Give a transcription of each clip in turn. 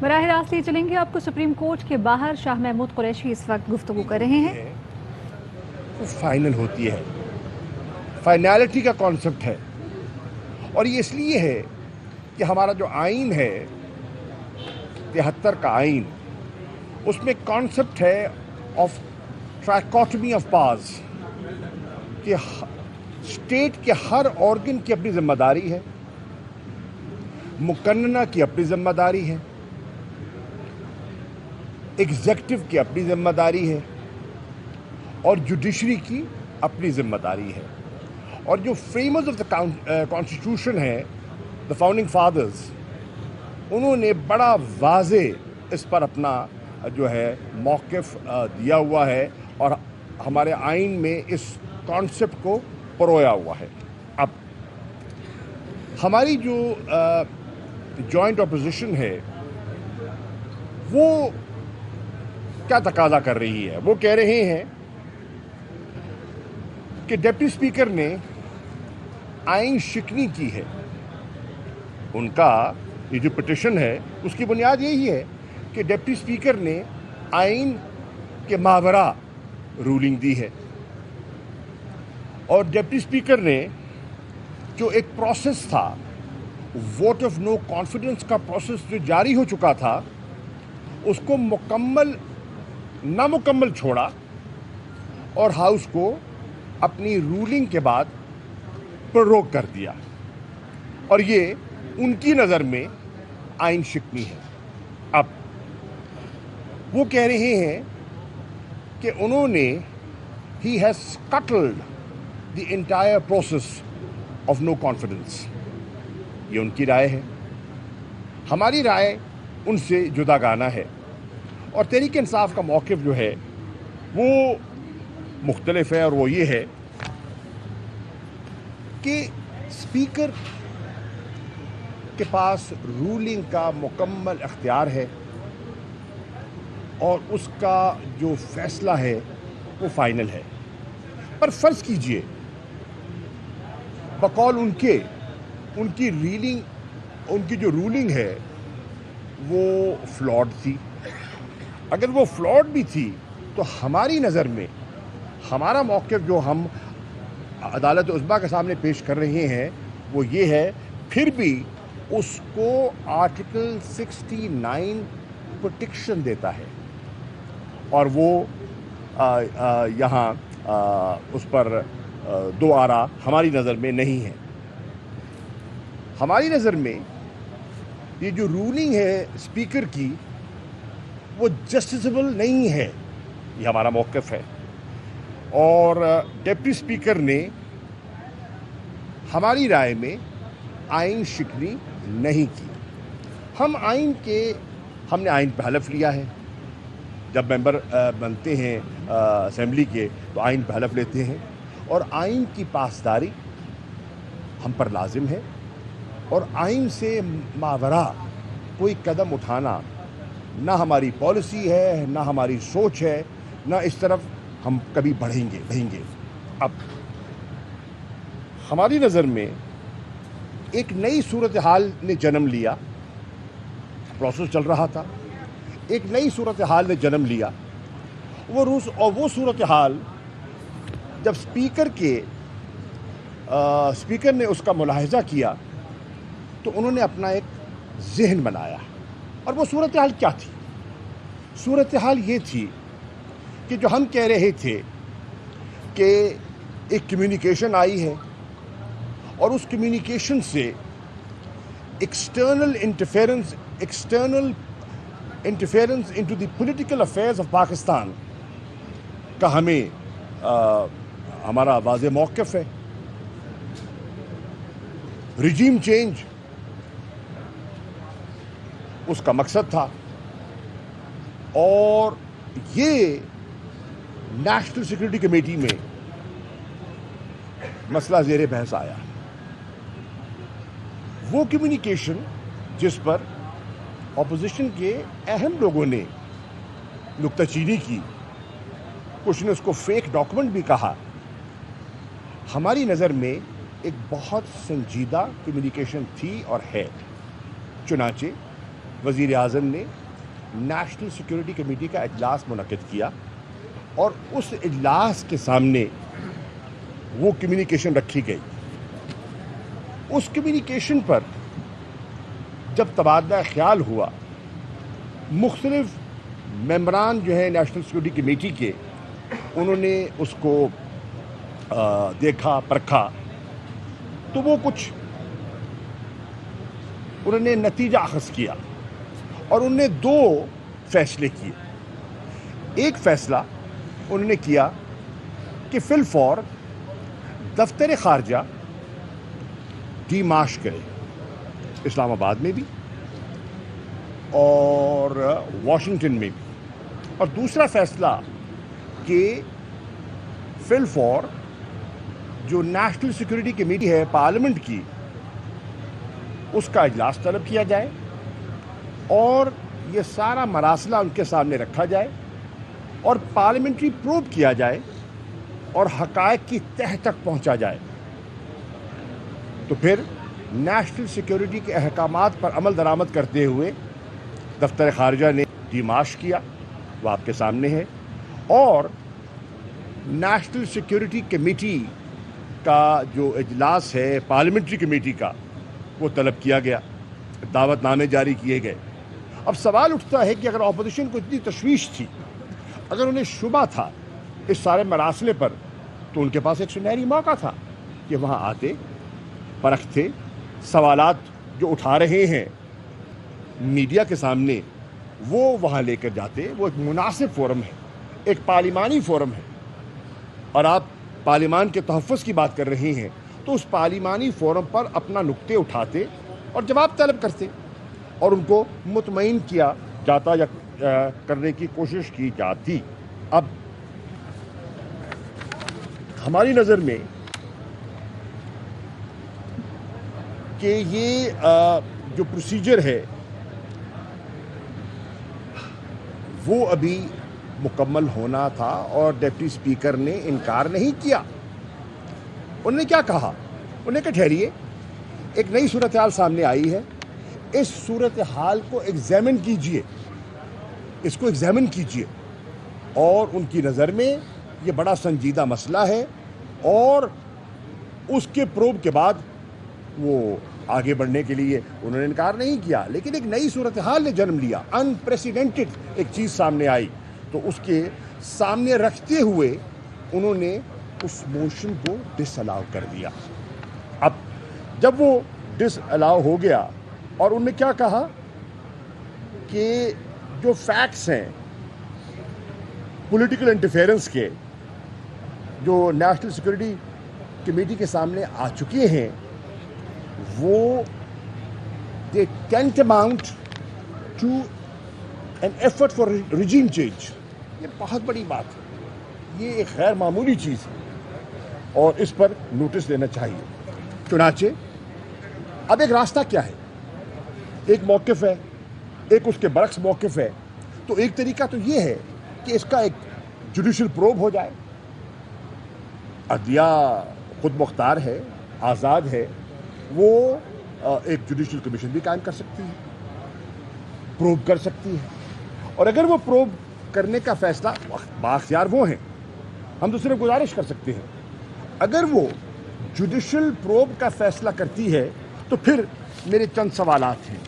براہ راست لیے چلیں گے آپ کو سپریم کورٹ کے باہر شاہ محمود قریشی اس وقت گفتگو کر رہے ہیں. وہ فائنل ہوتی ہے، فائنالٹی کا کانسیپٹ ہے، اور یہ اس لیے ہے کہ ہمارا جو آئین ہے 73 کا آئین، اس میں کانسیپٹ ہے آف ٹرائکوٹمی آف پاورز، کہ اسٹیٹ کے ہر آرگن کی اپنی ذمہ داری ہے، مقننہ کی اپنی ذمہ داری ہے، ایگزیکٹو کی اپنی ذمہ داری ہے، اور جوڈیشری کی اپنی ذمہ داری ہے. اور جو فریمرز آف دا کانسٹیٹیوشن ہے، دا فاؤنڈنگ فادرز، انہوں نے بڑا واضح اس پر اپنا جو ہے موقف دیا ہوا ہے، اور ہمارے آئین میں اس کانسیپٹ کو پرویا ہوا ہے. اب ہماری جو جوائنٹ اپوزیشن ہے وہ کیا تقاضا کر رہی ہے؟ وہ کہہ رہے ہیں کہ ڈپٹی اسپیکر نے آئین شکنی کی ہے. ان کا یہ جو پٹیشن ہے اس کی بنیاد یہی ہے کہ ڈپٹی اسپیکر نے آئین کے ماوراء رولنگ دی ہے، اور ڈپٹی اسپیکر نے جو ایک پروسیس تھا، ووٹ آف نو کانفیڈنس کا پروسیس جو جاری ہو چکا تھا، اس کو نامکمل چھوڑا، اور ہاؤس کو اپنی رولنگ کے بعد پروگ کر دیا، اور یہ ان کی نظر میں آئین شکنی ہے. اب وہ کہہ رہے ہیں کہ انہوں نے he has scuttled the entire process of no confidence. یہ ان کی رائے ہے. ہماری رائے ان سے جدا گانہ ہے، اور تحریک انصاف کا موقف جو ہے وہ مختلف ہے، اور وہ یہ ہے کہ اسپیکر کے پاس رولنگ کا مکمل اختیار ہے، اور اس کا جو فیصلہ ہے وہ فائنل ہے. پر فرض کیجئے بقول ان کی جو رولنگ ہے وہ فلاڈ تھی. اگر وہ فلاڈ بھی تھی تو ہماری نظر میں ہمارا موقف جو ہم عدالت عظمیٰ کے سامنے پیش کر رہے ہیں وہ یہ ہے، پھر بھی اس کو آرٹیکل 69 پروٹیکشن دیتا ہے، اور وہ یہاں اس پر دو آرا ہماری نظر میں نہیں ہے. ہماری نظر میں یہ جو رولنگ ہے اسپیکر کی وہ جسٹسیبل نہیں ہے، یہ ہمارا موقف ہے. اور ڈپٹی اسپیکر نے ہماری رائے میں آئین شکنی نہیں کی. ہم نے آئین پہ حلف لیا ہے. جب ممبر بنتے ہیں اسمبلی کے تو آئین پہ حلف لیتے ہیں، اور آئین کی پاسداری ہم پر لازم ہے، اور آئین سے ماوراء کوئی قدم اٹھانا نہ ہماری پالیسی ہے، نہ ہماری سوچ ہے، نہ اس طرف ہم کبھی بڑھیں گے. اب ہماری نظر میں ایک نئی صورتحال نے جنم لیا، پروسیس چل رہا تھا، ایک نئی صورتحال نے جنم لیا. وہ صورتحال جب اسپیکر نے اس کا ملاحظہ کیا تو انہوں نے اپنا ایک ذہن بنایا. اور وہ صورتحال کیا تھی؟ صورتحال یہ تھی کہ جو ہم کہہ رہے تھے کہ ایک کمیونیکیشن آئی ہے، اور اس کمیونیکیشن سے external interference into the political affairs of Pakistan کا ہمارا واضح موقف ہے. رجیم چینج اس کا مقصد تھا، اور یہ نیشنل سیکورٹی کمیٹی میں مسئلہ زیر بحث آیا. وہ کمیونیکیشن جس پر اپوزیشن کے اہم لوگوں نے نکتہ چینی کی، کچھ نے اس کو فیک ڈاکومنٹ بھی کہا، ہماری نظر میں ایک بہت سنجیدہ کمیونیکیشن تھی اور ہے. چنانچہ وزیر اعظم نے نیشنل سیکورٹی کمیٹی کا اجلاس منعقد کیا اور اس اجلاس کے سامنے وہ کمیونیکیشن رکھی گئی. اس کمیونیکیشن پر جب تبادلہ خیال ہوا, مختلف ممبران جو ہیں نیشنل سیکورٹی کمیٹی کے, انہوں نے اس کو دیکھا پرکھا, تو وہ کچھ انہوں نے نتیجہ اخذ کیا اور انہوں نے 2 فیصلے کیے. ایک فیصلہ انہوں نے کیا کہ فی الفور دفتر خارجہ ڈیمارش کرے, اسلام آباد میں بھی اور واشنگٹن میں بھی. اور دوسرا فیصلہ کہ فی الفور جو نیشنل سیکورٹی کمیٹی ہے پارلیمنٹ کی, اس کا اجلاس طلب کیا جائے اور یہ سارا مراسلہ ان کے سامنے رکھا جائے اور پارلیمنٹری پروب کیا جائے اور حقائق کی تہہ تک پہنچا جائے. تو پھر نیشنل سیکورٹی کے احکامات پر عمل درآمد کرتے ہوئے دفتر خارجہ نے ڈیمارش کیا, وہ آپ کے سامنے ہے, اور نیشنل سیکورٹی کمیٹی کا جو اجلاس ہے پارلیمنٹری کمیٹی کا, وہ طلب کیا گیا, دعوت نامے جاری کیے گئے. اب سوال اٹھتا ہے کہ اگر اپوزیشن کو اتنی تشویش تھی, اگر انہیں شبہ تھا اس سارے مراسلے پر, تو ان کے پاس ایک سنہری موقع تھا کہ وہاں آتے, پرکھتے, سوالات جو اٹھا رہے ہیں میڈیا کے سامنے وہ وہاں لے کر جاتے. وہ ایک مناسب فورم ہے, ایک پارلیمانی فورم ہے, اور آپ پارلیمان کے تحفظ کی بات کر رہے ہیں, تو اس پارلیمانی فورم پر اپنا نقطے اٹھاتے اور جواب طلب کرتے اور ان کو مطمئن کیا جاتا یا کرنے کی کوشش کی جاتی. اب ہماری نظر میں کہ یہ جو پروسیجر ہے وہ ابھی مکمل ہونا تھا, اور ڈپٹی اسپیکر نے انکار نہیں کیا. انہوں نے کیا کہا؟ انہوں نے کہا ٹھہریے, ایک نئی صورتحال سامنے آئی ہے, اس صورتحال کو ایگزامن کیجئے, اس کو ایگزامن کیجئے. اور ان کی نظر میں یہ بڑا سنجیدہ مسئلہ ہے, اور اس کے پروب کے بعد وہ آگے بڑھنے کے لیے انہوں نے انکار نہیں کیا. لیکن ایک نئی صورتحال نے جنم لیا, انپریسیڈنٹڈ ایک چیز سامنے آئی, تو اس کے سامنے رکھتے ہوئے انہوں نے اس موشن کو ڈس الاؤ کر دیا. اب جب وہ ڈس الاؤ ہو گیا, اور انہوں نے کیا کہا کہ جو فیکٹس ہیں پولیٹیکل انٹرفیئرنس کے, جو نیشنل سیکورٹی کمیٹی کے سامنے آ چکے ہیں, وہ they tantamount to an effort for regime change. یہ بہت بڑی بات ہے, یہ ایک غیر معمولی چیز ہے, اور اس پر نوٹس لینا چاہیے. چنانچہ اب ایک راستہ کیا ہے, ایک موقف ہے, ایک اس کے برعکس موقف ہے. تو ایک طریقہ تو یہ ہے کہ اس کا ایک جوڈیشل پروب ہو جائے. عدلیہ خود مختار ہے, آزاد ہے, وہ ایک جوڈیشل کمیشن بھی قائم کر سکتی ہے, پروب کر سکتی ہے. اور اگر وہ پروب کرنے کا فیصلہ, بااختیار وہ ہیں, ہم تو صرف گزارش کر سکتے ہیں, اگر وہ جوڈیشل پروب کا فیصلہ کرتی ہے, تو پھر میرے چند سوالات ہیں,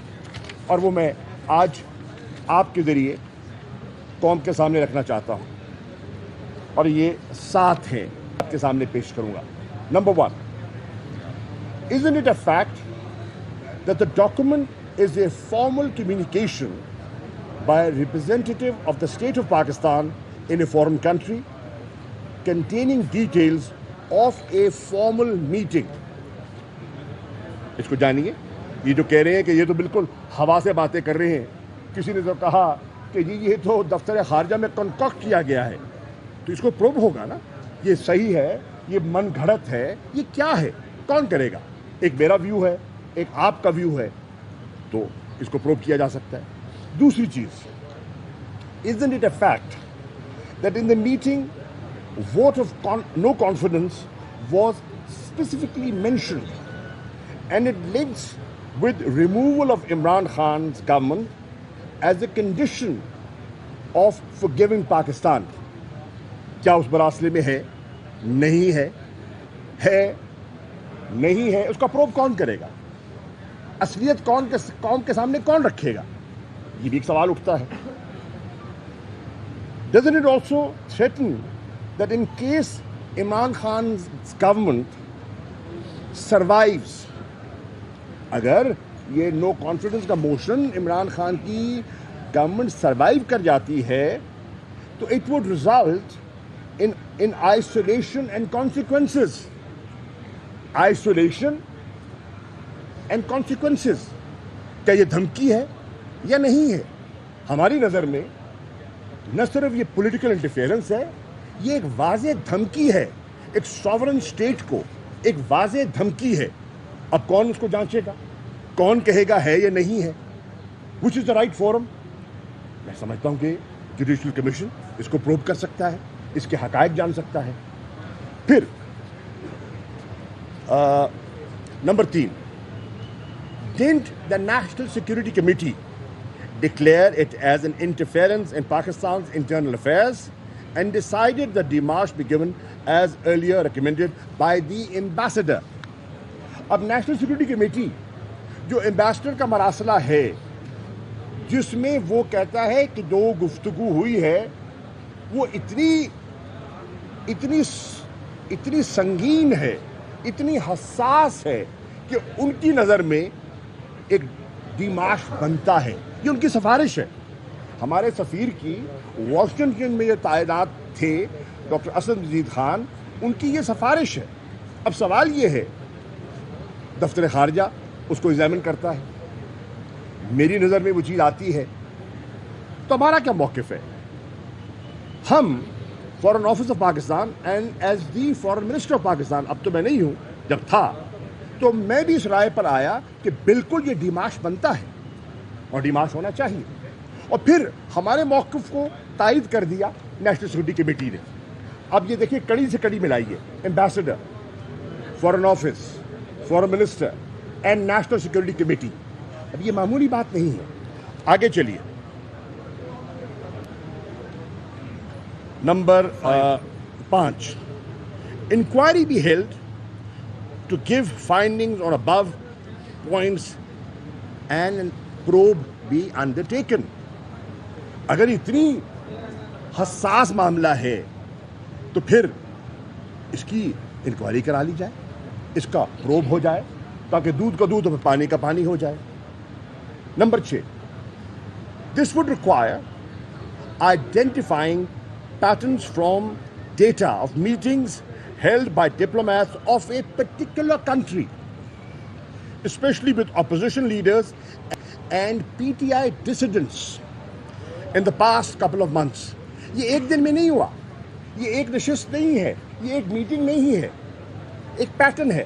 اور وہ میں آج آپ کے ذریعے قوم کے سامنے رکھنا چاہتا ہوں, اور یہ 7 ہیں, آپ کے سامنے پیش کروں گا. Number 1, isn't it a fact that the document is a formal communication by a representative of the state of Pakistan in a foreign country containing details of a formal meeting? اس کو جانیے. یہ جو کہہ رہے ہیں کہ یہ تو بالکل ہوا سے باتیں کر رہے ہیں, کسی نے تو کہا کہ جی یہ تو دفتر خارجہ میں کنکاکٹ کیا گیا ہے, تو اس کو پروب ہوگا نا, یہ صحیح ہے, یہ من گھڑت ہے, یہ کیا ہے, کون کرے گا؟ ایک میرا ویو ہے, ایک آپ کا ویو ہے, تو اس کو پروب کیا جا سکتا ہے. دوسری چیز, isn't it a fact that in the meeting vote of no confidence was specifically mentioned, and it links with removal of Imran Khan's government as a condition of forgiving Pakistan. کیا اس مراسلے میں ہے؟ نہیں ہے. ہے نہیں ہے، اس کا پروب کون کرے گا؟ اصلیت قوم کے سامنے کون رکھے گا؟ یہ بھی ایک سوال اٹھتا ہے. Doesn't it also threaten that in case Imran Khan's government survives, اگر یہ نو کانفیڈنس کا موشن عمران خان کی گورنمنٹ سروائیو کر جاتی ہے تو it would result in isolation and consequences. Isolation and consequences. کیا یہ دھمکی ہے یا نہیں ہے؟ ہماری نظر میں نہ صرف یہ پولیٹیکل انٹرفیئرنس ہے، یہ ایک واضح دھمکی ہے. ایک سوورن اسٹیٹ کو ایک واضح دھمکی ہے. اب کون اس کو جانچے گا؟ کون کہے گا ہے یا نہیں ہے؟ وچ از دا رائٹ فورم؟ میں سمجھتا ہوں کہ جوڈیشل کمیشن اس کو پروب کر سکتا ہے، اس کے حقائق جان سکتا ہے. پھر number 3, didn't the National Security Committee declare it as an interference in Pakistan's internal affairs and decided that demarche be given as earlier recommended by the ambassador? اب نیشنل سیکورٹی کمیٹی جو ایمبیسڈر کا مراسلہ ہے، جس میں وہ کہتا ہے کہ جو گفتگو ہوئی ہے وہ اتنی سنگین ہے، اتنی حساس ہے کہ ان کی نظر میں ایک ڈیمارش بنتا ہے. یہ ان کی سفارش ہے. ہمارے سفیر کی واشنگٹن میں یہ تعینات تھے ڈاکٹر اسد مزید خان، ان کی یہ سفارش ہے. اب سوال یہ ہے، دفتر خارجہ اس کو ایگزامن کرتا ہے، میری نظر میں وہ چیز آتی ہے تو ہمارا کیا موقف ہے؟ ہم foreign office of Pakistan and as the foreign minister of Pakistan, اب تو میں نہیں ہوں، جب تھا تو میں بھی اس رائے پر آیا کہ بالکل یہ ڈیمارش بنتا ہے اور ڈیمارش ہونا چاہیے. اور پھر ہمارے موقف کو تائید کر دیا نیشنل سیکورٹی کمیٹی نے. اب یہ دیکھیے کڑی سے کڑی ملائیے، ambassador, foreign office, foreign minister and national security committee. اب یہ معمولی بات نہیں ہے. آگے چلیے. Number 5, inquiry be held to give findings on above points and probe be undertaken. اگر اتنی حساس معاملہ ہے تو پھر اس کی انکوائری کرا لی جائے، اس کا پروب ہو جائے، تاکہ دودھ کا دودھ اور پانی کا پانی ہو جائے. Number 6, this would require identifying patterns from data of meetings held by diplomats of a particular country, especially with opposition leaders and PTI dissidents in the past couple of months. یہ ایک دن میں نہیں ہوا، یہ ایک نشست نہیں ہے، یہ ایک میٹنگ نہیں ہے، ایک پیٹرن ہے.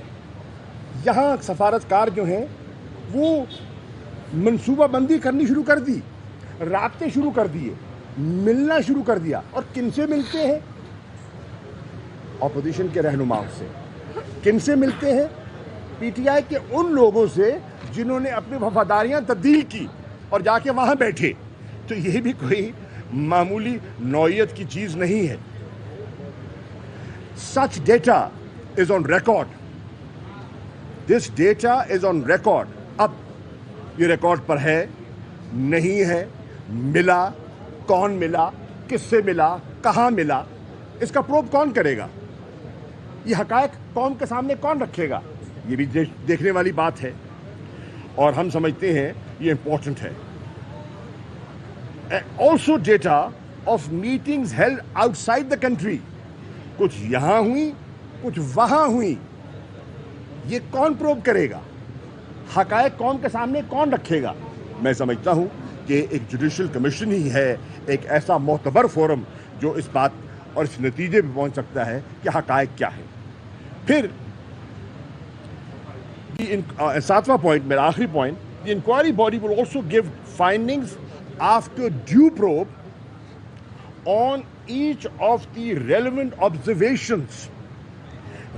یہاں سفارتکار جو ہیں وہ منصوبہ بندی کرنی شروع کر دی، رابطے شروع کر دیے، ملنا شروع کر دیا. اور کن سے ملتے ہیں؟ اپوزیشن کے رہنماؤں سے. کن سے ملتے ہیں؟ پی ٹی آئی کے ان لوگوں سے جنہوں نے اپنی وفاداریاں تبدیل کی اور جا کے وہاں بیٹھے. تو یہ بھی کوئی معمولی نوعیت کی چیز نہیں ہے. Such data is on record. This data is on record. اب یہ ریکارڈ پر ہے، نہیں ہے، ملا، کون ملا، کس سے ملا، کہاں ملا، اس کا پروب کون کرے گا؟ یہ حقائق قوم کے سامنے کون رکھے گا؟ یہ بھی دیکھنے والی بات ہے اور ہم سمجھتے ہیں یہ امپورٹنٹ ہے. Also data of meetings held out side the country. کچھ یہاں ہوئی، کچھ وہاں ہوئی. یہ کون پروب کرے گا؟ حقائق قوم کے سامنے کون رکھے گا؟ میں سمجھتا ہوں کہ ایک جوڈیشل کمیشن ہی ہے ایک ایسا معتبر فورم جو اس بات اور اس نتیجے پہ پہنچ سکتا ہے کہ حقائق کیا ہے. پھر 7واں پوائنٹ، میرا آخری point, the inquiry body will also give findings after due probe on each of the relevant observations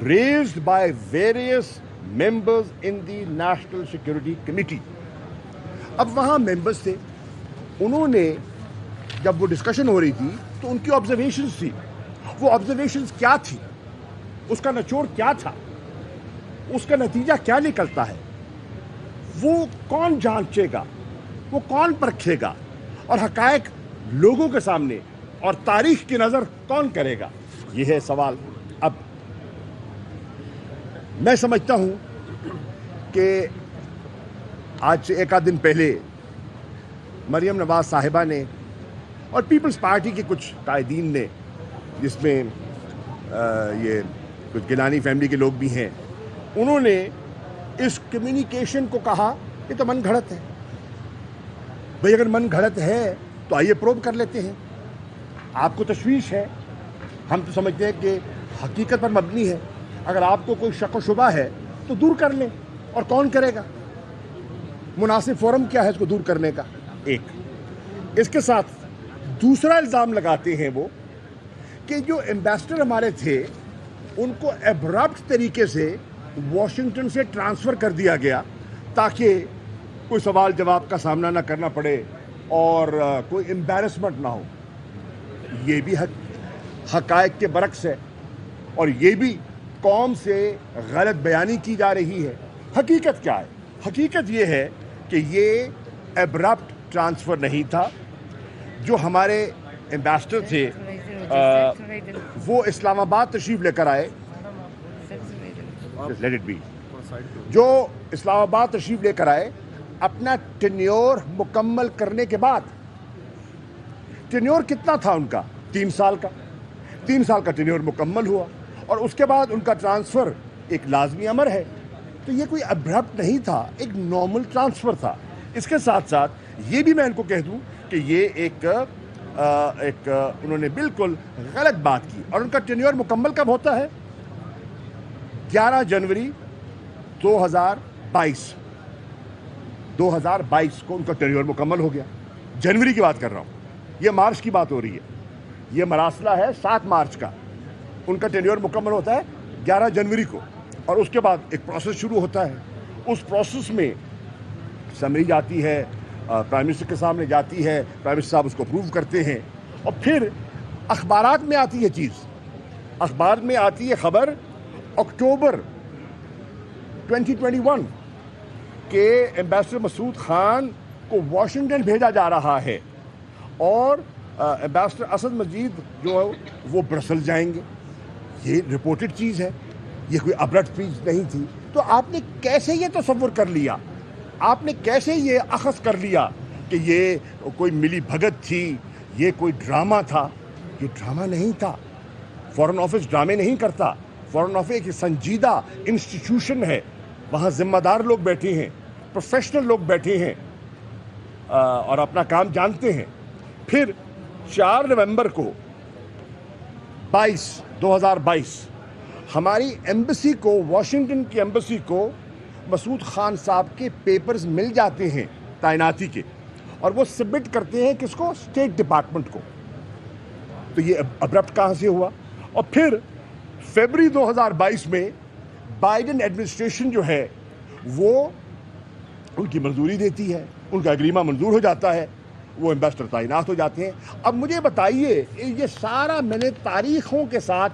raised by various members in the National Security Committee. اب وہاں ممبرز تھے، انہوں نے جب وہ ڈسکشن ہو رہی تھی تو ان کی آبزرویشنز تھی. وہ آبزرویشنز کیا تھی, اس کا نچوڑ کیا تھا, اس کا نتیجہ کیا نکلتا ہے, وہ کون جانچے گا, وہ کون پرکھے گا, اور حقائق لوگوں کے سامنے اور تاریخ کی نظر کون کرے گا, یہ ہے سوال. اب میں سمجھتا ہوں کہ آج سے ایک آدھ دن پہلے مریم نواز صاحبہ نے اور پیپلز پارٹی کے کچھ قائدین نے, جس میں یہ کچھ گیلانی فیملی کے لوگ بھی ہیں, انہوں نے اس کمیونیکیشن کو کہا یہ تو من گھڑت ہے. بھئی اگر من گھڑت ہے تو آئیے پروب کر لیتے ہیں. آپ کو تشویش ہے, ہم تو سمجھتے ہیں کہ حقیقت پر مبنی ہے. اگر آپ کو کوئی شک و شبہ ہے تو دور کر لیں, اور کون کرے گا, مناسب فورم کیا ہے اس کو دور کرنے کا. ایک اس کے ساتھ دوسرا الزام لگاتے ہیں وہ کہ جو ایمبیسڈر ہمارے تھے ان کو ایبرپٹ طریقے سے واشنگٹن سے ٹرانسفر کر دیا گیا تاکہ کوئی سوال جواب کا سامنا نہ کرنا پڑے اور کوئی امبیرسمنٹ نہ ہو. یہ بھی حقائق کے برعکس ہے, اور یہ بھی قوم سے غلط بیانی کی جا رہی ہے. حقیقت کیا ہے؟ حقیقت یہ ہے کہ یہ ایبرپٹ ٹرانسفر نہیں تھا. جو ہمارے ایمبیسڈر تھے وہ اسلام آباد تشریف لے کر آئے, لیٹ اٹ بی, جو اسلام آباد تشریف لے کر آئے اپنا ٹینیور مکمل کرنے کے بعد. ٹینیور کتنا تھا ان کا؟ 3 سال کا. 3 سال کا ٹینیور مکمل ہوا اور اس کے بعد ان کا ٹرانسفر ایک لازمی امر ہے. تو یہ کوئی ابرپٹ نہیں تھا, ایک نارمل ٹرانسفر تھا. اس کے ساتھ ساتھ یہ بھی میں ان کو کہہ دوں کہ یہ ایک انہوں نے بالکل غلط بات کی. اور ان کا ٹینیور مکمل کب ہوتا ہے؟ 11 جنوری 2022 کو ان کا ٹینیور مکمل ہو گیا. جنوری کی بات کر رہا ہوں, یہ مارچ کی بات ہو رہی ہے. یہ مراسلہ ہے 7 مارچ کا. ان کا ٹینیور مکمل ہوتا ہے 11 جنوری کو, اور اس کے بعد ایک پروسیس شروع ہوتا ہے. اس پروسیس میں سمری جاتی ہے, پرائم منسٹر کے سامنے جاتی ہے, پرائم منسٹر صاحب اس کو اپروو کرتے ہیں, اور پھر اخبارات میں آتی ہے چیز. اخبار میں آتی ہے خبر اکتوبر 2021 کہ ایمبیسڈر مسعود خان کو واشنگٹن بھیجا جا رہا ہے, اور ایمبیسڈر اسد مجید جو ہے وہ برسل جائیں گے. یہ رپورٹڈ چیز ہے, یہ کوئی ابرپٹ چیز نہیں تھی. تو آپ نے کیسے یہ تصور کر لیا, آپ نے کیسے یہ اخذ کر لیا کہ یہ کوئی ملی بھگت تھی, یہ کوئی ڈرامہ تھا؟ یہ ڈرامہ نہیں تھا. فارن آفس ڈرامے نہیں کرتا. فارن آفس ایک سنجیدہ انسٹیٹیوشن ہے, وہاں ذمہ دار لوگ بیٹھے ہیں, پروفیشنل لوگ بیٹھے ہیں, اور اپنا کام جانتے ہیں. پھر 4 نومبر کو 2022 ہماری ایمبیسی کو, واشنگٹن کی ایمبیسی کو مسعود خان صاحب کے پیپرز مل جاتے ہیں تعیناتی کے, اور وہ سبمٹ کرتے ہیں کس کو؟ اسٹیٹ ڈپارٹمنٹ کو. تو یہ ابرپٹ کہاں سے ہوا؟ اور پھر فیبری 2022 میں بائیڈن ایڈمنسٹریشن جو ہے وہ ان کی منظوری دیتی ہے, ان کا اگریمہ منظور ہو جاتا ہے, وہ ایمبیسڈر تعینات ہو جاتے ہیں. اب مجھے بتائیے, یہ سارا میں نے تاریخوں کے ساتھ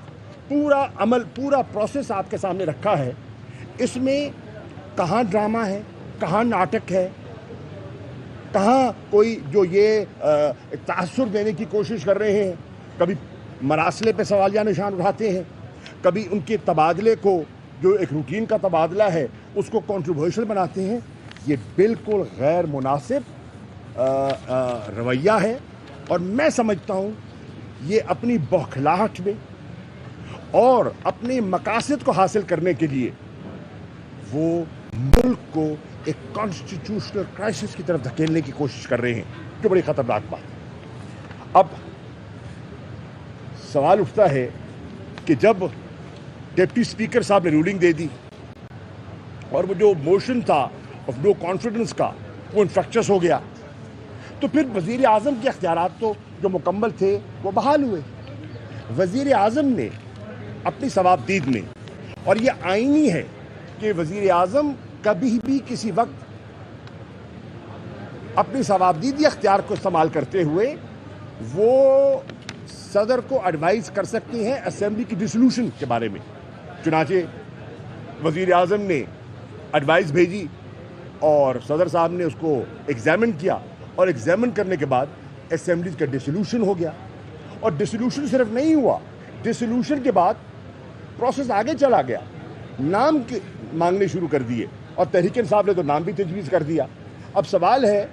پورا عمل, پورا پروسیس آپ کے سامنے رکھا ہے. اس میں کہاں ڈرامہ ہے, کہاں ناٹک ہے, کہاں کوئی جو یہ تاثر دینے کی کوشش کر رہے ہیں, کبھی مراسلے پہ سوالیہ نشان اٹھاتے ہیں, کبھی ان کے تبادلے کو جو ایک روٹین کا تبادلہ ہے اس کو کنٹروورشل بناتے ہیں. یہ بالکل غیر مناسب رویہ ہے, اور میں سمجھتا ہوں یہ اپنی بوکھلاہٹ میں اور اپنے مقاصد کو حاصل کرنے کے لیے وہ ملک کو ایک کانسٹیٹیوشنل کرائسس کی طرف دھکیلنے کی کوشش کر رہے ہیں, جو بڑی خطرناک بات ہے. اب سوال اٹھتا ہے کہ جب ڈپٹی اسپیکر صاحب نے رولنگ دے دی اور وہ جو موشن تھا آف نو کانفیڈنس کا وہ انفیکچس ہو گیا, تو پھر وزیر اعظم کے اختیارات تو جو مکمل تھے وہ بحال ہوئے. وزیر اعظم نے اپنی ثوابدید میں, اور یہ آئینی ہے کہ وزیر اعظم کبھی بھی کسی وقت اپنی صوابدیدی اختیار کو استعمال کرتے ہوئے وہ صدر کو ایڈوائز کر سکتی ہیں اسمبلی کی ڈسولوشن کے بارے میں. چنانچہ وزیر اعظم نے ایڈوائز بھیجی اور صدر صاحب نے اس کو ایگزامن کیا, اور ایگزامن کرنے کے بعد اسمبلیز کا ڈسولوشن ہو گیا. اور ڈسولوشن صرف نہیں ہوا, ڈسولوشن کے بعد پروسیس آگے چلا گیا, نام مانگنے شروع کر دیے, اور تحریک انصاف نے تو نام بھی تجویز کر دیا. اب سوال ہے,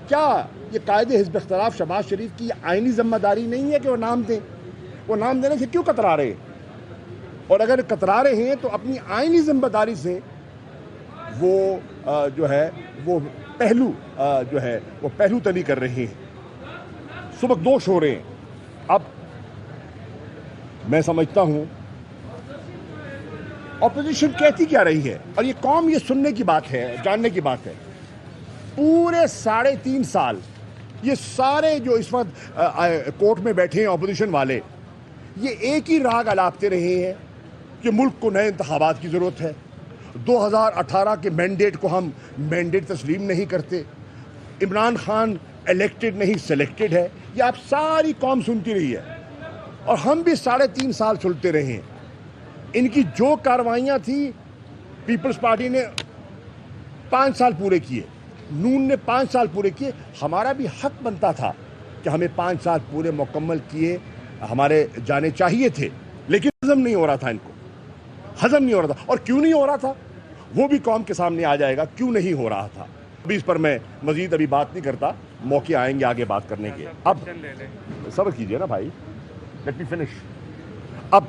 کیا یہ قائد حزب اختلاف شہباز شریف کی آئینی ذمہ داری نہیں ہے کہ وہ نام دیں؟ وہ نام دینے سے کیوں کترا رہے ہیں؟ اور اگر کترا رہے ہیں تو اپنی آئینی ذمہ داری سے وہ جو ہے وہ پہلو تنی کر رہے ہیں, سبکدوش ہو رہے ہیں. اب میں سمجھتا ہوں اپوزیشن کہتی کیا رہی ہے, اور یہ قوم یہ سننے کی بات ہے, جاننے کی بات ہے. پورے 3.5 سال یہ سارے جو اس وقت کورٹ میں بیٹھے ہیں اپوزیشن والے, یہ ایک ہی راگ الاپتے رہے ہیں کہ ملک کو نئے انتخابات کی ضرورت ہے, 2018 کے مینڈیٹ کو ہم مینڈیٹ تسلیم نہیں کرتے, عمران خان الیکٹڈ نہیں سلیکٹڈ ہے. یہ آپ ساری قوم سنتی رہی ہے, اور ہم بھی 3.5 سال سنتے رہے ہیں. ان کی جو کاروائیاں تھیں پیپلز پارٹی نے 5 سال پورے کیے, نون نے 5 سال پورے کیے. ہمارا بھی حق بنتا تھا کہ ہمیں 5 سال پورے مکمل کیے ہمارے جانے چاہیے تھے, لیکن ہضم نہیں ہو رہا تھا, ان کو ہضم نہیں ہو رہا تھا. اور کیوں نہیں ہو رہا تھا وہ بھی قوم کے سامنے آ جائے گا, کیوں نہیں ہو رہا تھا. ابھی اس پر میں مزید ابھی بات نہیں کرتا, موقع آئیں گے آگے بات کرنے کے. اب صبر کیجئے نا بھائی, لیٹ می فنش. اب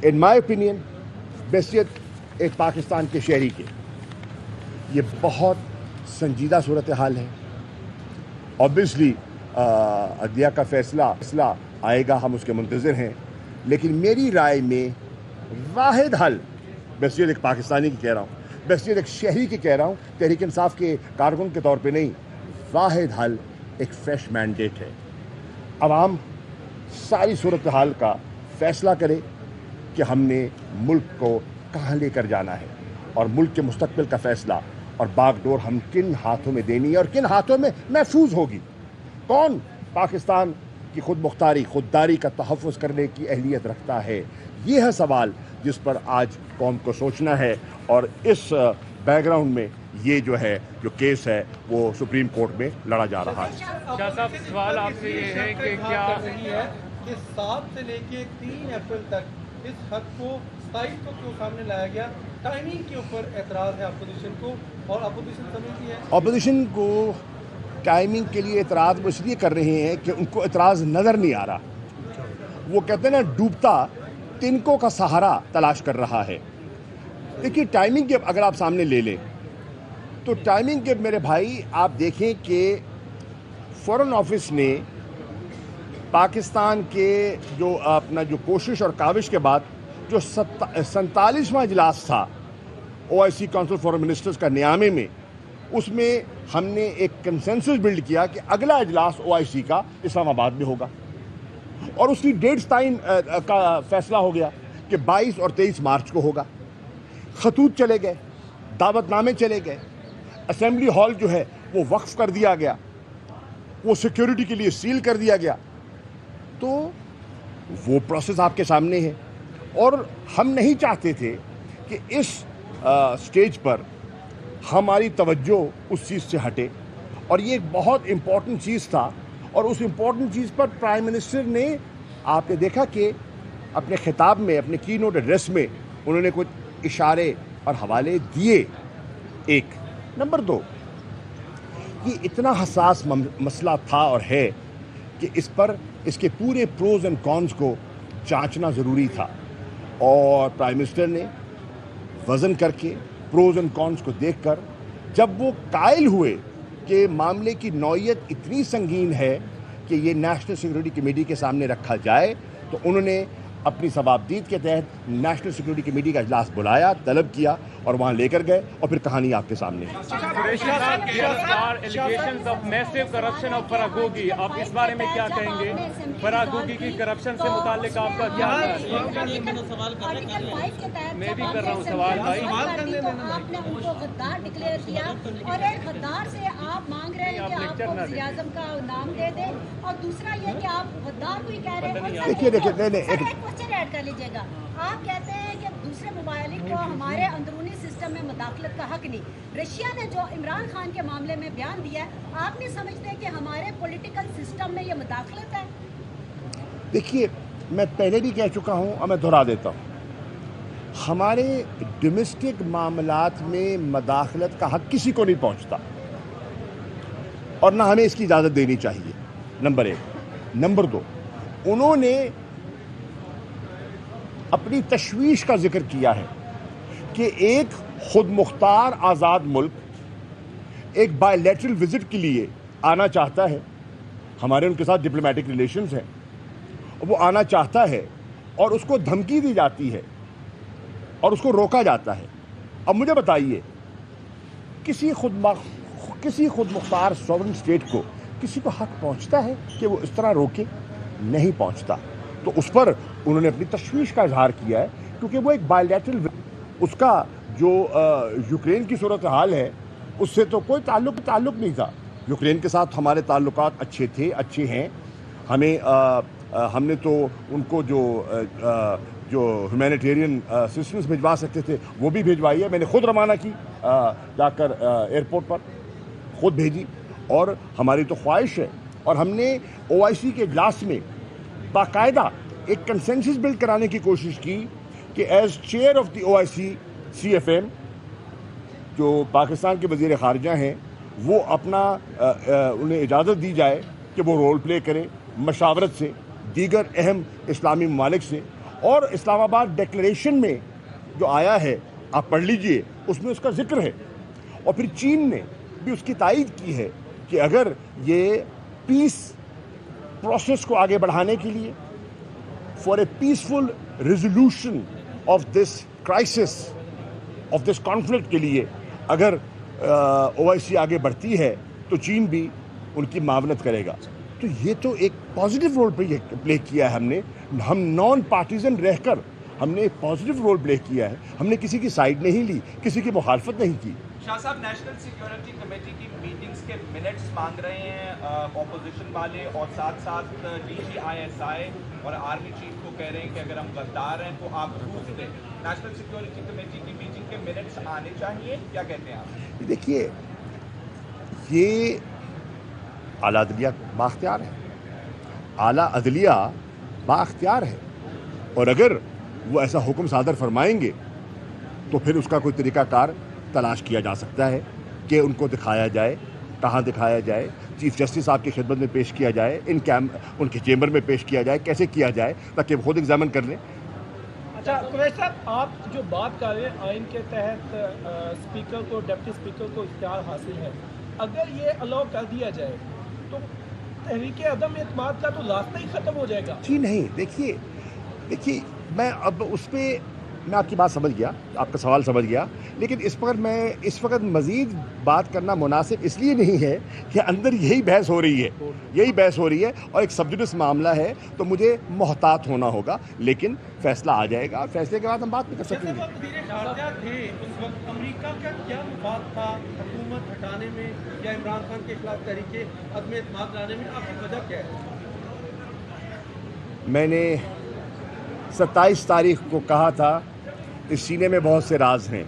ان مائی اوپینین بحیثیت ایک پاکستان کے شہری کے یہ بہت سنجیدہ صورتحال ہے. اوبیسلی عدلیہ کا فیصلہ آئے گا, ہم اس کے منتظر ہیں, لیکن میری رائے میں واحد حل, بحیثیت ایک پاکستانی کی کہہ رہا ہوں, بحیثیت ایک شہری کی کہہ رہا ہوں, تحریک انصاف کے کارکن کے طور پہ نہیں, واحد حل ایک فریش مینڈیٹ ہے. عوام ساری صورتحال کا فیصلہ کرے کہ ہم نے ملک کو کہاں لے کر جانا ہے, اور ملک کے مستقبل کا فیصلہ اور باغ ڈور ہم کن ہاتھوں میں دینی ہے اور کن ہاتھوں میں محفوظ ہوگی. کون پاکستان کی خود مختاری خودداری کا تحفظ کرنے کی اہلیت رکھتا ہے, یہ ہے سوال جس پر آج قوم کو سوچنا ہے. اور اس بیک گراؤنڈ میں یہ جو کیس ہے وہ سپریم کورٹ میں لڑا جا رہا ہے. شاہ صاحب سوال آپ سے یہ ہے کہ کیا ہے کہ 7 سے لے کے 3 اپریل تک اس حد کو 27 کو کیوں سامنے لایا گیا؟ ٹائمنگ کے اوپر اعتراض ہے اپوزیشن کو, اور اپوزیشن سمجھتی ہے اپوزیشن کو ٹائمنگ کے لیے اعتراض وہ اس لیے کر رہے ہیں کہ ان کو اعتراض نظر نہیں آ رہا. وہ کہتے ہیں نا ڈوبتا تنکوں کا سہارا تلاش کر رہا ہے. دیکھیے ٹائمنگ کے اگر آپ سامنے لے لیں تو ٹائمنگ کے میرے بھائی آپ دیکھیں کہ فورن آفس نے پاکستان کے جو اپنا جو کوشش اور کاوش کے بعد جو 47واں اجلاس تھا OIC کونسل فار منسٹرز کا نیامے میں, اس میں ہم نے ایک کنسنسس بلڈ کیا کہ اگلا اجلاس OIC کا اسلام آباد میں ہوگا, اور اس کی ڈیٹس تعین کا فیصلہ ہو گیا کہ 22 اور 23 مارچ کو ہوگا. خطوط چلے گئے, دعوت نامے چلے گئے, اسمبلی ہال جو ہے وہ وقف کر دیا گیا, وہ سیکیورٹی کے لیے سیل کر دیا گیا. تو وہ پروسیس آپ کے سامنے ہے, اور ہم نہیں چاہتے تھے کہ اس سٹیج پر ہماری توجہ اس چیز سے ہٹے, اور یہ ایک بہت امپورٹنٹ چیز تھا. اور اس امپورٹنٹ چیز پر پرائم منسٹر نے, آپ نے دیکھا کہ اپنے خطاب میں, اپنے کی نوٹ ایڈریس میں انہوں نے کچھ اشارے اور حوالے دیے. ایک نمبر 2, یہ اتنا حساس مسئلہ تھا اور ہے کہ اس کے پورے پروز اینڈ کونز کو جانچنا ضروری تھا, اور پرائم منسٹر نے وزن کر کے پروز اینڈ کونز کو دیکھ کر جب وہ قائل ہوئے کہ معاملے کی نوعیت اتنی سنگین ہے کہ یہ نیشنل سیکورٹی کمیٹی کے سامنے رکھا جائے, تو انہوں نے اپنی ثوابدید کے تحت نیشنل سیکورٹی کمیٹی کا اجلاس بلایا, طلب کیا اور وہاں لے کر گئے, اور پھر کہانی آپ کے سامنے ہے. قریشی صاحب گرفتار allegations of massive corruption of فراغوگی, آپ اس بارے میں کیا کہیں گے؟ فراغوگی کی کرپشن سے متعلق آپ کا کیا ہے؟ میں بھی کر رہا ہوں سوال بھائی. آپ نے ان کو غدار ڈکلیئر کیا اور ایک غدار سے آپ مانگ رہے ہیں کہ آپ کو وزیر اعظم کا نام دے دیں, اور دوسرا یہ کہ آپ غدار کو ہی کہہ رہے ہیں. ایک کوشچن ایڈ کر لیجیے گا. آپ کہتے ہیں کہ دوسرے ممالک کو ہمارے اندرونی سسٹم میں مداخلت کا حق نہیں. رشیا نے جو عمران خان کے معاملے میں بیان دیا ہے, آپ نہیں سمجھتے کہ ہمارے پولیٹیکل سسٹم میں یہ مداخلت ہے؟ دیکھیے, میں پہلے بھی کہہ چکا ہوں اور میں دہرا دیتا ہوں, ہمارے ڈومیسٹک معاملات میں مداخلت کا حق کسی کو نہیں پہنچتا, اور نہ ہمیں اس کی اجازت دینی چاہیے, نمبر 1. نمبر 2, انہوں نے اپنی تشویش کا ذکر کیا ہے کہ ایک خود مختار آزاد ملک ایک بائی لیٹرل وزٹ کے لیے آنا چاہتا ہے, ہمارے ان کے ساتھ ڈپلومیٹک ریلیشنز ہیں, وہ آنا چاہتا ہے اور اس کو دھمکی دی جاتی ہے اور اس کو روکا جاتا ہے. اب مجھے بتائیے, کسی خود مختار سوورن اسٹیٹ کو کسی کو حق پہنچتا ہے کہ وہ اس طرح روکے؟ نہیں پہنچتا. تو اس پر انہوں نے اپنی تشویش کا اظہار کیا ہے, کیونکہ وہ ایک بائی لیٹرل, اس کا جو یوکرین کی صورتحال ہے اس سے تو کوئی تعلق نہیں تھا. یوکرین کے ساتھ ہمارے تعلقات اچھے تھے, اچھے ہیں. ہم نے تو ان کو جو ہیومینیٹیرین اسسٹنس بھجوا سکتے تھے وہ بھی بھجوائی ہے. میں نے خود روانہ کی, جا کر ایئرپورٹ پر خود بھیجی, اور ہماری تو خواہش ہے, اور ہم نے OIC کے اجلاس میں باقاعدہ ایک کنسنسس بلڈ کرانے کی کوشش کی کہ as chair of the OIC CFM جو پاکستان کے وزیر خارجہ ہیں, وہ اپنا انہیں اجازت دی جائے کہ وہ رول پلے کریں مشاورت سے دیگر اہم اسلامی ممالک سے. اور اسلام آباد ڈیکلریشن میں جو آیا ہے آپ پڑھ لیجئے, اس میں اس کا ذکر ہے, اور پھر چین نے بھی اس کی تائید کی ہے کہ اگر یہ پیس پروسیس کو آگے بڑھانے کے لیے, for a peaceful resolution of this crisis, of this conflict کے لیے اگر OIC آگے بڑھتی ہے تو چین بھی ان کی معاونت کرے گا. تو یہ تو ایک پازیٹیو رول پلے کیا ہے ہم نے. ہم نان پارٹیزن رہ کر ہم نے ایک پازیٹیو رول پلے کیا ہے. ہم نے کسی کی سائیڈ نہیں لی, کسی کی مخالفت نہیں کی. شاہ صاحب, نیشنل سیکیورٹی کمیٹی کی میٹنگز کے منٹس مانگ رہے ہیں اپوزیشن والے, اور ساتھ ساتھ DGISI اور آرمی چیف کو کہہ رہے ہیں کہ اگر ہم غدار ہیں تو آپ پروف دیں. نیشنل سیکیورٹی کمیٹی کی میٹنگ کے منٹس آنے چاہیے, کیا کہتے ہیں آپ؟ دیکھیے, یہ اعلیٰ عدلیہ بااختیار ہے, اعلیٰ عدلیہ بااختیار ہے, اور اگر وہ ایسا حکم صادر فرمائیں گے تو پھر اس کا کوئی طریقہ کار تلاش کیا جا سکتا ہے کہ ان کو دکھایا جائے, کہاں دکھایا جائے, چیف جسٹس صاحب کی خدمت میں پیش کیا جائے, ان کے چیمبر میں پیش کیا جائے, کیسے کیا جائے تاکہ وہ خود ایگزامن کر لیں. اچھا قریش صاحب, آپ جو بات کر رہے ہیں آئین کے تحت اسپیکر کو, ڈپٹی اسپیکر کو اختیار حاصل ہے, اگر یہ الاؤ کر دیا جائے تو تحریک عدم اعتماد کا تو راستہ ہی ختم ہو جائے گا. جی نہیں, دیکھیے میں اب اس پہ میں آپ کی بات سمجھ گیا, آپ کا سوال سمجھ گیا, لیکن اس وقت مزید بات کرنا مناسب اس لیے نہیں ہے کہ اندر یہی بحث ہو رہی ہے اور ایک سب جوڈس معاملہ ہے, تو مجھے محتاط ہونا ہوگا. لیکن فیصلہ آ جائے گا, فیصلے کے بعد ہم بات نہیں کر سکیں گے. وزیر خارجہ تھے اس وقت, امریکہ کا کیا مفاد تھا حکومت ہٹانے میں یا عمران خان کے خلاف تحریک عدم اعتماد لانے میں؟ آپ کی وجہ کیا ہے؟ میں نے 27 تاریخ کو کہا تھا اس سینے میں بہت سے راز ہیں,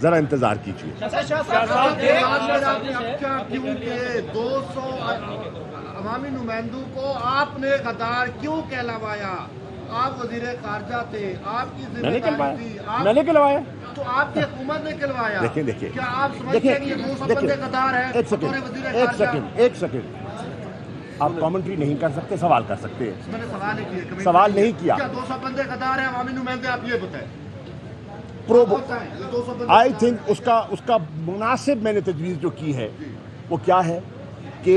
ذرا انتظار کیجیے. کیونکہ 200 عوامی نمائندوں کو آپ نے غدار کیوں کہلوایا؟ آپ وزیر خارجہ تھے, آپ کی ذمہ داری تھی, میں نے کہلوایا تو آپ کی حکومت نے کہلوایا. دیکھیں کیا آپ سمجھتے ہیں کہ یہ 200 بندے غدار ہیں؟ ایک سیکنڈ, آپ کامنٹری نہیں کر سکتے, سوال کر سکتے ہیں. میں نے سوال نہیں کیا. سوال نہیں کیا. کیا 200 بندے غدار ہیں عوامی نمائندے؟ آپ یہ بتائیں. آئی تھنک اس کا مناسب میں نے تجویز جو کی ہے وہ کیا ہے کہ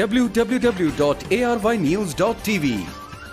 www.arYnews.tv.